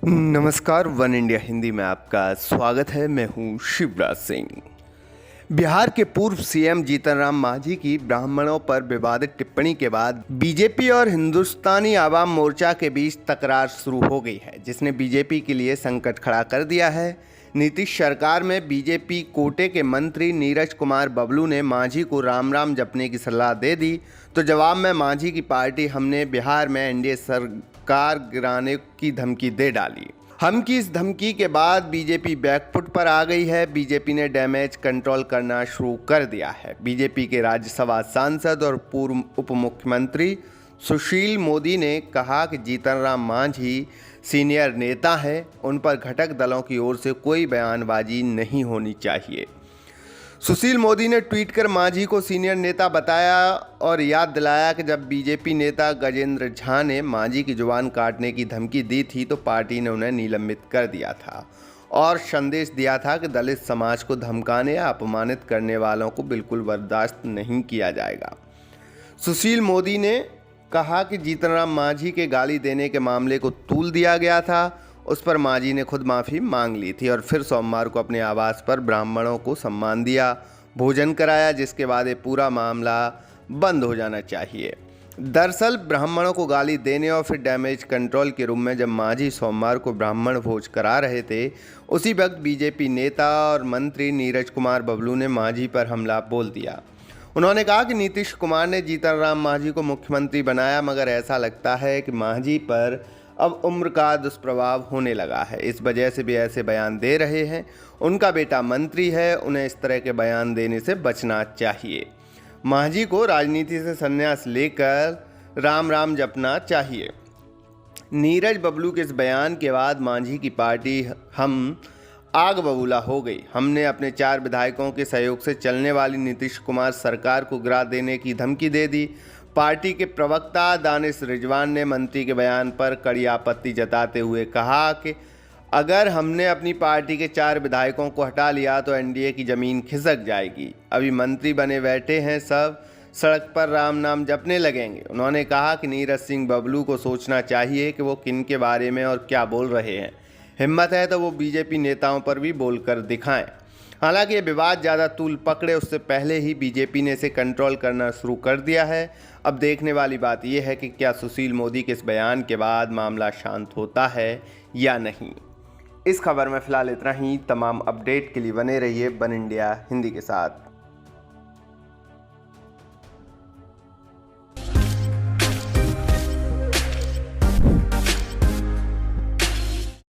नमस्कार, one India Hindi में आपका स्वागत है। मैं हूं शिवराज सिंह। बिहार के पूर्व सीएम जीतन राम मांझी की ब्राह्मणों पर विवादित टिप्पणी के बाद बीजेपी और हिंदुस्तानी आवाम मोर्चा के बीच तकरार शुरू हो गई है, जिसने बीजेपी के लिए संकट खड़ा कर दिया है। नीतीश सरकार में बीजेपी कोटे के मंत्री नीरज कुमार बबलू ने मांझी को राम राम जपने की सलाह दे दी, तो जवाब में मांझी की पार्टी हमने बिहार में एनडीए सरकार गिराने की धमकी दे डाली। हम की इस धमकी के बाद बीजेपी बैकफुट पर आ गई है। बीजेपी ने डैमेज कंट्रोल करना शुरू कर दिया है। बीजेपी के राज्यसभा सांसद और पूर्व उप मुख्यमंत्री सुशील मोदी ने कहा कि जीतन राम मांझी सीनियर नेता हैं, उन पर घटक दलों की ओर से कोई बयानबाजी नहीं होनी चाहिए। सुशील मोदी ने ट्वीट कर मांझी को सीनियर नेता बताया और याद दिलाया कि जब बीजेपी नेता गजेंद्र झा ने मांझी की जुबान काटने की धमकी दी थी तो पार्टी ने उन्हें निलंबित कर दिया था और संदेश दिया था कि दलित समाज को धमकाने या अपमानित करने वालों को बिल्कुल बर्दाश्त नहीं किया जाएगा। सुशील मोदी ने कहा कि जीतन राम मांझी के गाली देने के मामले को तूल दिया गया था, उस पर मांझी ने खुद माफ़ी मांग ली थी और फिर सोमवार को अपने आवास पर ब्राह्मणों को सम्मान दिया, भोजन कराया, जिसके बाद ये पूरा मामला बंद हो जाना चाहिए। दरअसल ब्राह्मणों को गाली देने और फिर डैमेज कंट्रोल के रूप में जब मांझी सोमवार को ब्राह्मण भोज करा रहे थे, उसी वक्त बीजेपी नेता और मंत्री नीरज कुमार बबलू ने मांझी पर हमला बोल दिया। उन्होंने कहा कि नीतीश कुमार ने जीतन राम मांझी को मुख्यमंत्री बनाया, मगर ऐसा लगता है कि मांझी पर अब उम्र का दुष्प्रभाव होने लगा है, इस वजह से भी ऐसे बयान दे रहे हैं। उनका बेटा मंत्री है, उन्हें इस तरह के बयान देने से बचना चाहिए। मांझी को राजनीति से संन्यास लेकर राम राम जपना चाहिए। नीरज बबलू के इस बयान के बाद मांझी की पार्टी हम आग बबूला हो गई। हमने अपने 4 विधायकों के सहयोग से चलने वाली नीतीश कुमार सरकार को गिरा देने की धमकी दे दी। पार्टी के प्रवक्ता दानिश रिजवान ने मंत्री के बयान पर कड़ी आपत्ति जताते हुए कहा कि अगर हमने अपनी पार्टी के 4 विधायकों को हटा लिया तो एनडीए की ज़मीन खिसक जाएगी। अभी मंत्री बने बैठे हैं, सब सड़क पर राम नाम जपने लगेंगे। उन्होंने कहा कि नीरज सिंह बबलू को सोचना चाहिए कि वो किन के बारे में और क्या बोल रहे हैं। हिम्मत है तो वो बीजेपी नेताओं पर भी बोलकर दिखाएं। हालांकि ये विवाद ज़्यादा तूल पकड़े उससे पहले ही बीजेपी ने इसे कंट्रोल करना शुरू कर दिया है। अब देखने वाली बात यह है कि क्या सुशील मोदी के इस बयान के बाद मामला शांत होता है या नहीं। इस खबर में फ़िलहाल इतना ही। तमाम अपडेट के लिए बने रहिए वन इंडिया हिंदी के साथ।